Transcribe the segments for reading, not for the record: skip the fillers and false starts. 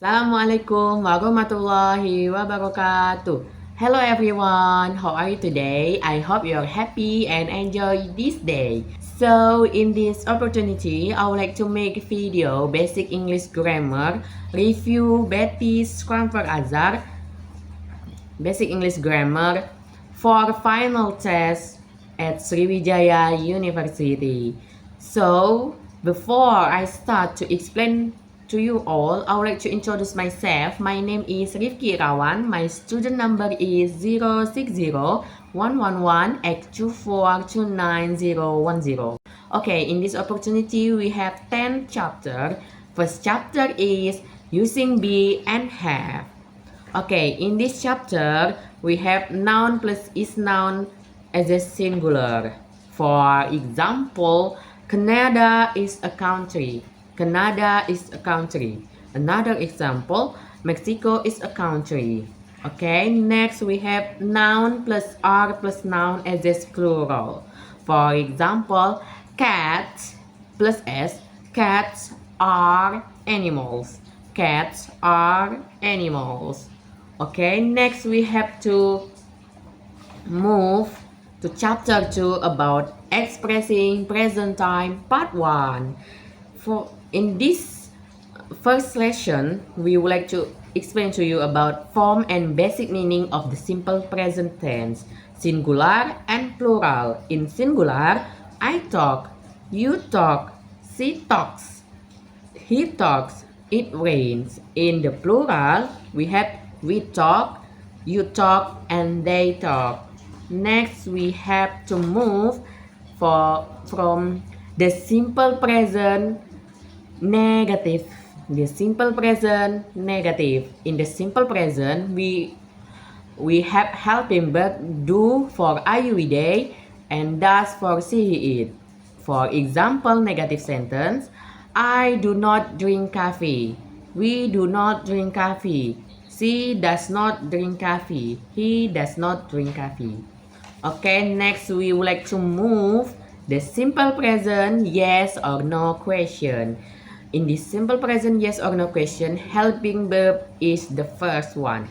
Assalamualaikum warahmatullahi wabarakatuh. Hello everyone, how are you today? I hope you're happy and enjoy this day. So in this opportunity, I would like to make a video basic English grammar, review Betty's Scrum for Azar, basic English grammar for final test at Sriwijaya University. So, before I start to explain to you all, I would like to introduce myself. My name is Rifki Irawan. My student number is 060-111-X2429010. Okay, in this opportunity, we have 10 chapters. First chapter is using be and have. Okay, in this chapter, we have noun plus is noun as a singular. For example, Canada is a country. Canada is a country. Another example, Mexico is a country. Okay, next we have noun plus are plus noun as a plural. For example, cats plus s, cats are animals. Cats are animals. Okay, next we have to move to chapter 2 about expressing present time part 1. For in this first lesson, we would like to explain to you about form and basic meaning of the simple present tense, singular and plural. In singular, I talk, you talk, she talks, he talks, it rains. In the plural, we have we talk, you talk, and they talk. Next, we have to move from the simple present negative. The simple present negative. In the simple present, we have helping verb do for I you day and does for she it. For example, negative sentence, I do not drink coffee. We do not drink coffee. She does not drink coffee. He does not drink coffee. Okay, next we would like to move the simple present yes or no question. In this simple present yes or no question, helping verb is the first one.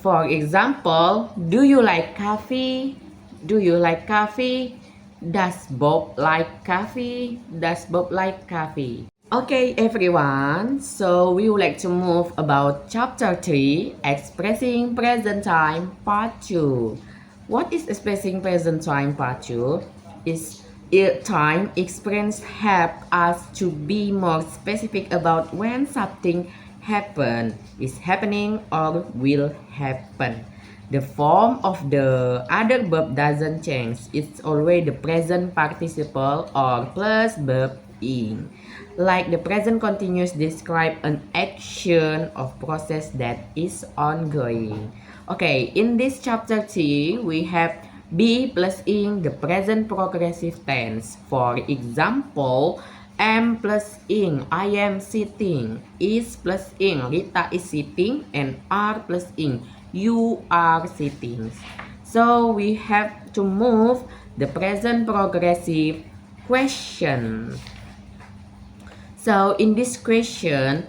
For example, do you like coffee? Do you like coffee? Does Bob like coffee? Does Bob like coffee? Okay, everyone. So we would like to move about chapter 3, expressing present time, part 2. What is expressing present time, part 2? Is time experience help us to be more specific about when something is happening or will happen. The form of the other verb doesn't change. It's always the present participle or plus verb in. Like the present continuous describe an action of process that is ongoing. Okay, in this chapter 3, we have be plus in the present progressive tense. For example, am plus in I am sitting, is plus in Rita is sitting, and are plus in you are sitting. So we have to move the present progressive question. So in this question,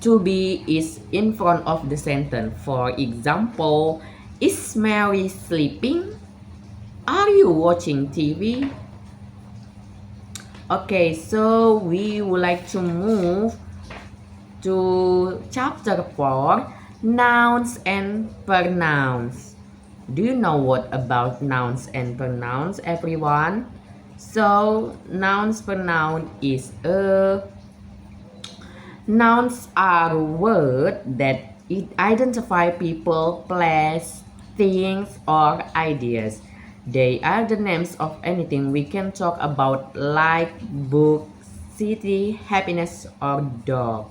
to be is in front of the sentence. For example, is Mary sleeping? Are you watching TV? Okay, so we would like to move to chapter 4, nouns and pronouns. Do you know what about nouns and pronouns, everyone? So, nouns pronoun is nouns are words that identify people, place, things, or ideas. They are the names of anything we can talk about like book, city, happiness, or dog.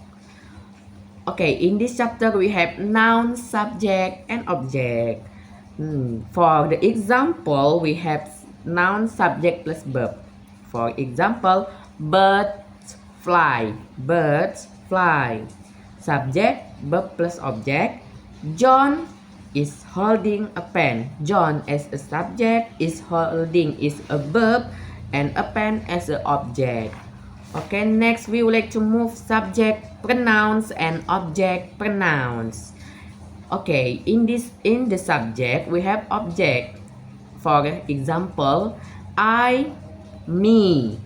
Okay, in this chapter we have noun, subject, and object. For the example, we have noun, subject plus verb. For example, birds fly. Birds fly. Subject, verb plus object. John is holding a pen. John as a subject is holding is a verb and a pen as an object. Okay, next we would like to move subject pronouns and object pronouns. Okay, in the subject we have object. For example, I, me.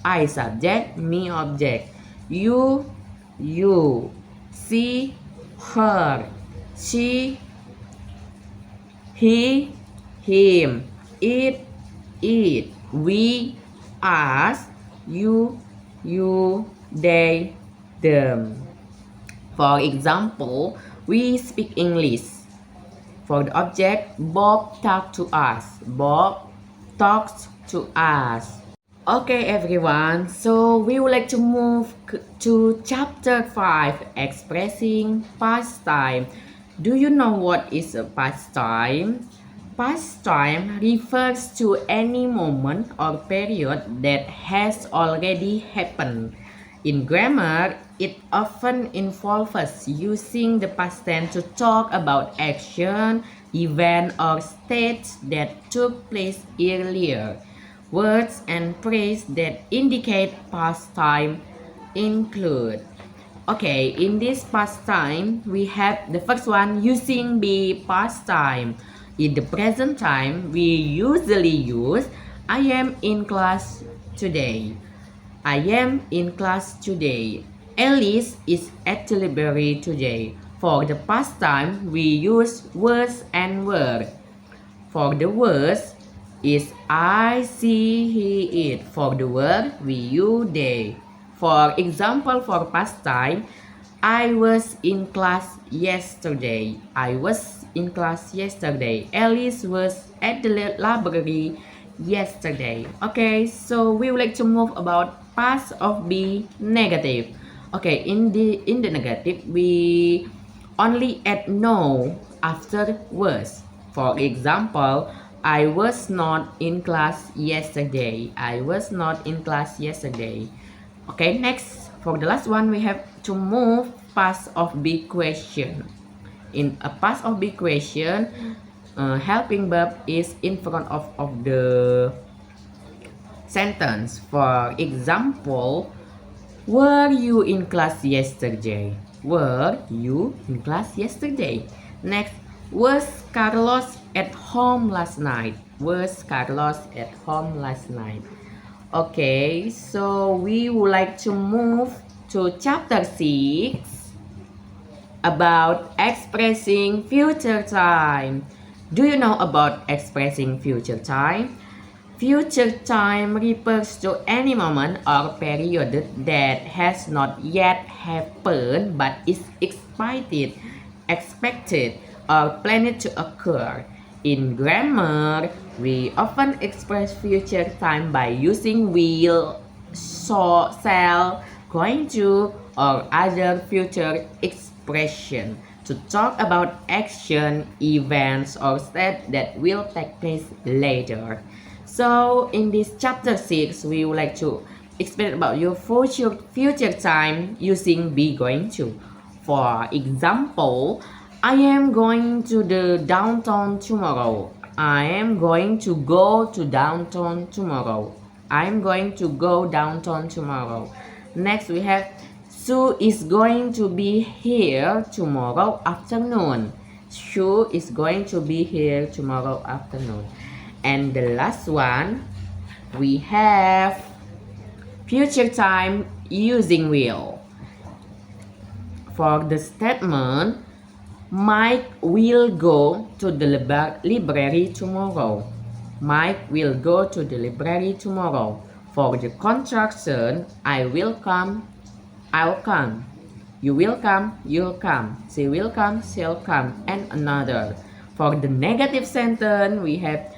I subject, me object. You. She, her. She, he, him. It. We, us. You, they, them. For example, we speak English. For the object, Bob talks to us. Bob talks to us. Okay, everyone. So we would like to move to chapter 5, expressing pastime. Do you know what is a pastime? Pastime refers to any moment or period that has already happened. In grammar, it often involves using the past tense to talk about action, event, or states that took place earlier. Words and phrase that indicate past time include. Okay, in this past time, we have the first one using be past time. In the present time, we usually use I am in class today. I am in class today. Alice is at the library today. For the past time, we use was and were. For the was is I, see, he, it. For the were, we use they. For example, for past time, I was in class yesterday. I was in class yesterday. Alice was at the library yesterday. Okay, so we would like to move about past of be negative. Okay, in the negative, we only add no after was. For example, I was not in class yesterday. I was not in class yesterday. Okay, next, for the last one, we have to move past of big question. In a past of big question, helping verb is in front of the sentence. For example, were you in class yesterday? Were you in class yesterday? Next, was Carlos at home last night? Was Carlos at home last night? Okay, so we would like to move to chapter 6 about expressing future time. Do you know about expressing future time? Future time refers to any moment or period that has not yet happened but is expected or planned to occur. In grammar, we often express future time by using will, shall, going to, or other future expression to talk about action, events, or steps that will take place later. So in this chapter 6, we would like to explain about your future time using be going to. For example, I am going to the downtown tomorrow. I am going to go to downtown tomorrow. I am going to go downtown tomorrow. Next we have Sue is going to be here tomorrow afternoon. Sue is going to be here tomorrow afternoon. And the last one, we have future time using will. For the statement, Mike will go to the library tomorrow. Mike will go to the library tomorrow. For the contraction, I will come, I'll come. You will come, you'll come. She will come, she'll come, and another. For the negative sentence, we have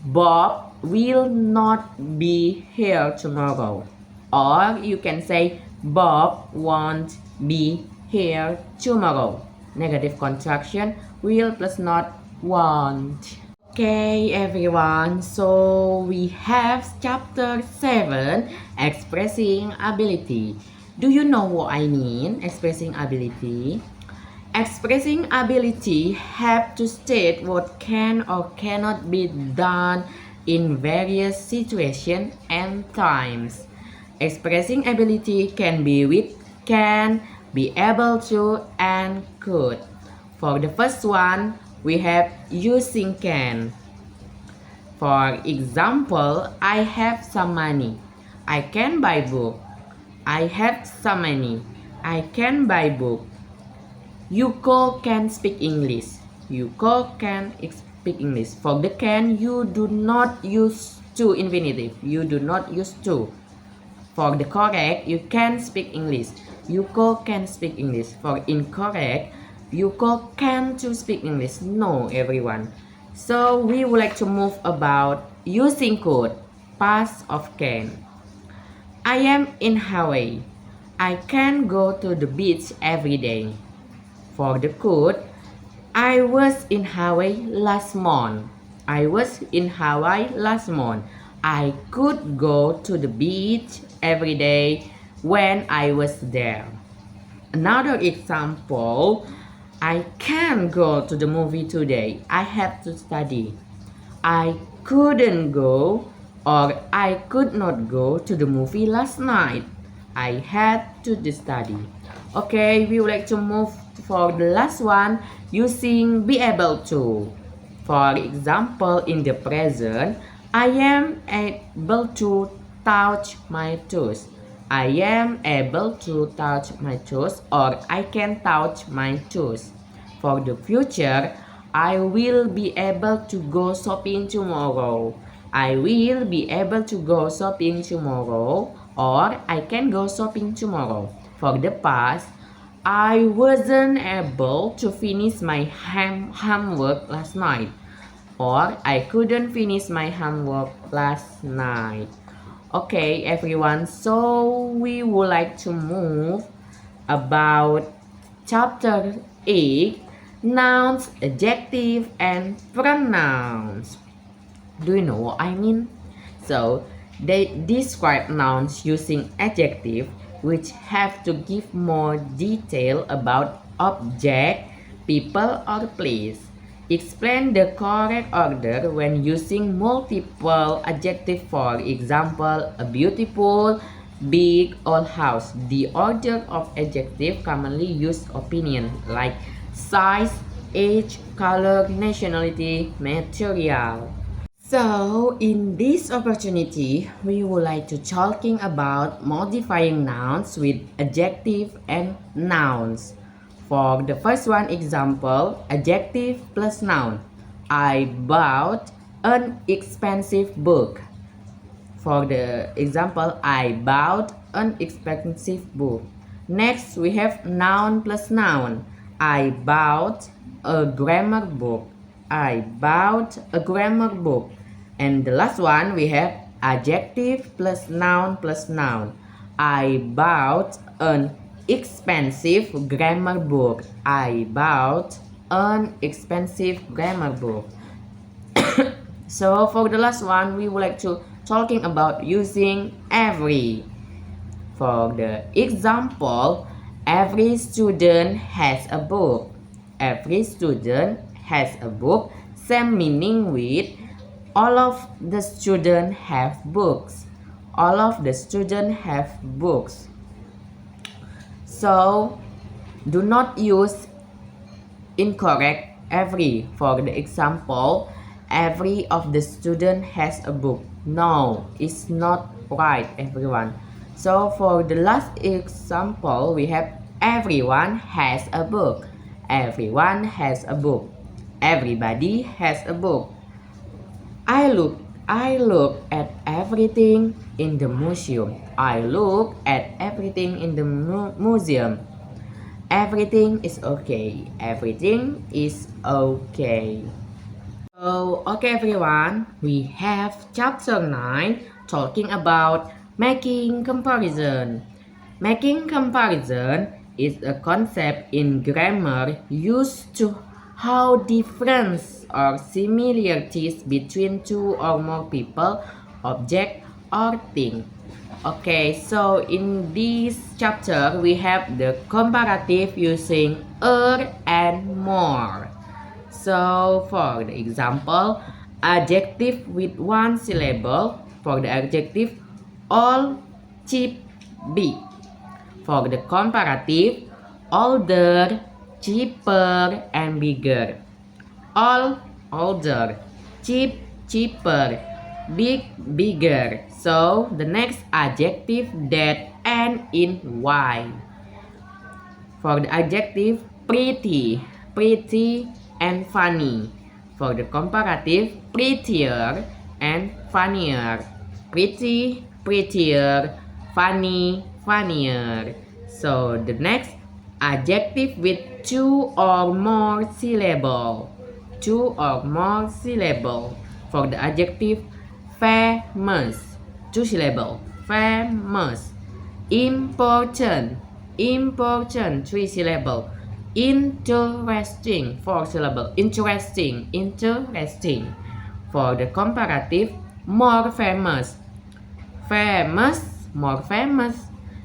Bob will not be here tomorrow. Or you can say Bob won't be here tomorrow. Negative contraction, will plus not won't. Okay, everyone, so we have chapter 7, expressing ability. Do you know what I mean, expressing ability? Expressing ability have to state what can or cannot be done in various situations and times. Expressing ability can be with can, be able to, and could. For the first one, we have using can. For example, I have some money. I can buy book. I have some money. I can buy book. Yuko can speak English. Yuko can speak English. For the can, you do not use to infinitive. You do not use to. For the correct, you can speak English. Yuko can speak English. For incorrect, Yuko can to speak English. No, everyone. So we would like to move about using could, past of can. I am in Hawaii. I can go to the beach every day. For the could, I was in Hawaii last month. I was in Hawaii last month. I could go to the beach every day when I was there. Another example, I can't go to the movie today. I have to study. I couldn't go or I could not go to the movie last night. I had to study. Okay, we would like to move for the last one using be able to. For example, in the present, I am able to touch my toes. I am able to touch my toes or I can touch my toes. For the future, I will be able to go shopping tomorrow. I will be able to go shopping tomorrow or I can go shopping tomorrow. For the past, I wasn't able to finish my homework last night or I couldn't finish my homework last night. Okay, everyone, so we would like to move about chapter 8, nouns, adjective, and pronouns. Do you know what I mean? So, they describe nouns using adjective which have to give more detail about object, people, or place. Explain the correct order when using multiple adjectives. For example, a beautiful, big, old house. The order of adjective commonly used opinion like size, age, color, nationality, material. So, in this opportunity, we would like to talking about modifying nouns with adjective and nouns. For the first one example, adjective plus noun. I bought an expensive book. For the example, I bought an expensive book. Next, we have noun plus noun. I bought a grammar book. I bought a grammar book. And the last one, we have adjective plus noun plus noun. I bought an expensive grammar book. I bought an expensive grammar book. So for the last one, we would like to talking about using every. For the example, every student has a book. Every student has a book. Same meaning with all of the students have books. All of the students have books. So, do not use incorrect every. For the example, every of the student has a book. No, it's not right, everyone. So, for the last example, we have everyone has a book. Everyone has a book. Everybody has a book. I look at everything in the museum. I look at everything in the museum. Everything is okay. Everything is okay. So, okay everyone, we have chapter 9 talking about making comparison. Making comparison is a concept in grammar used to how difference or similarities between two or more people, object, or thing. Okay, so in this chapter we have the comparative using and more. So for the example, adjective with one syllable. For the adjective, all cheap, big. For the comparative, older, cheaper, and bigger. All, older, cheap, cheaper, big, bigger. So the next adjective that end in Y. For the adjective, pretty, pretty and funny. For the comparative, prettier and funnier. Pretty, prettier, funny, funnier. So the next adjective with two or more syllable. Two or more syllable. For the adjective, famous, two syllable, famous. Important, important, three syllable. Interesting, four syllable, interesting, interesting. For the comparative, more famous, famous, more famous.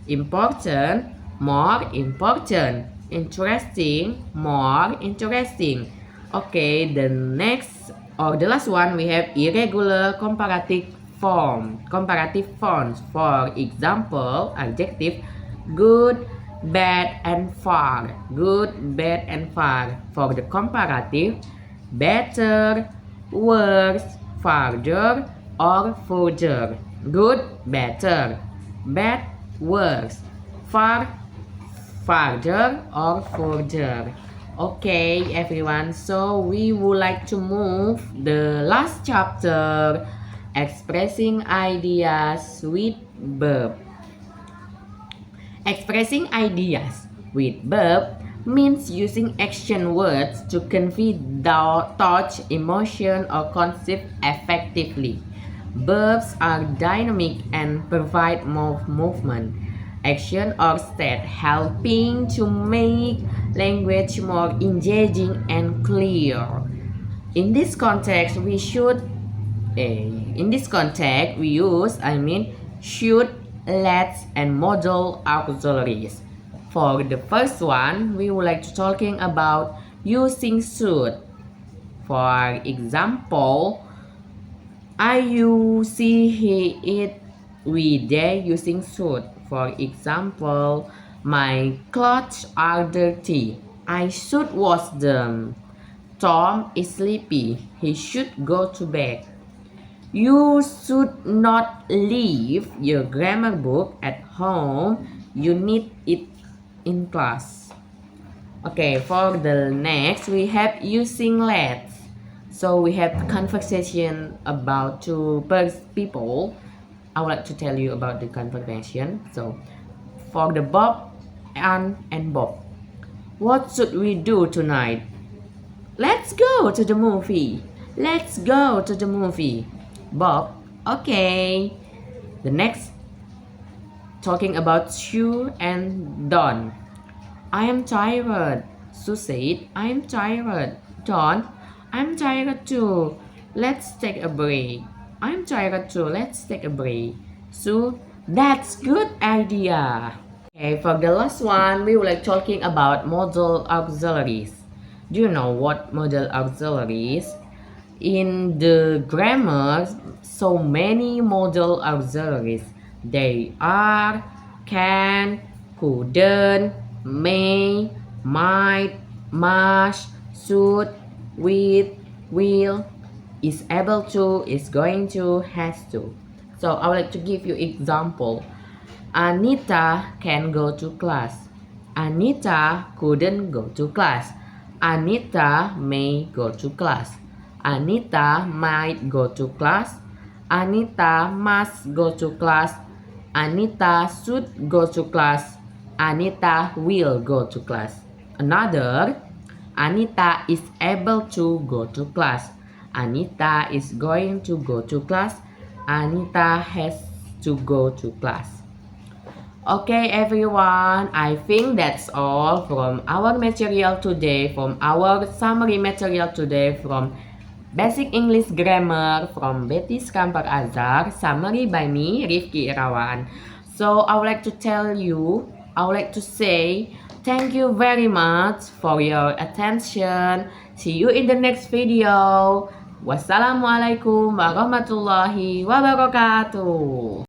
Important, more important. Interesting, more interesting. Okay, the next or the last one we have irregular comparative form. Comparative forms. For example, adjective good, bad, and far. Good, bad, and far. For the comparative, better, worse, farther, or further. Good, better. Bad, worse. Far, farther, or further. Okay, everyone. So we would like to move the last chapter, expressing ideas with verb. Expressing ideas with verb means using action words to convey thought, emotion, or concept effectively. Verbs are dynamic and provide movement, action, or state, helping to make language more engaging and clear. In this context, we use should, let's, and modal auxiliaries. For the first one, we would like to talking about using should. For example, he, it, we, they using should. For example, my clothes are dirty. I should wash them. Tom is sleepy. He should go to bed. You should not leave your grammar book at home. You need it in class. Okay, for the next, we have using let's. So we have conversation about two people. I would like to tell you about the conversation. So for the Bob, Ann, and Bob, what should we do tonight? Let's go to the movie. Let's go to the movie. Bob, okay. The next, talking about Sue and Don. I am tired. Sue said, I am tired. Don, I'm tired too. Let's take a break. I'm tired too. Let's take a break. Sue, that's good idea. Okay, for the last one, we will like talking about modal auxiliaries. Do you know what modal auxiliaries? In the grammar, so many modal auxiliaries. They are can, couldn't, may, might, must, should, will, is able to, is going to, has to. So I would like to give you example. Anita can go to class. Anita couldn't go to class. Anita may go to class. Anita might go to class. Anita must go to class. Anita should go to class. Anita will go to class. Another, Anita is able to go to class. Anita is going to go to class. Anita has to go to class. Okay, everyone, I think that's all from our material today, from our summary material today from Basic English Grammar from Betty's Kampar Azhar, summary by me, Rifki Irawan. So I would like to say thank you very much for your attention. See you in the next video. Wassalamualaikum warahmatullahi wabarakatuh.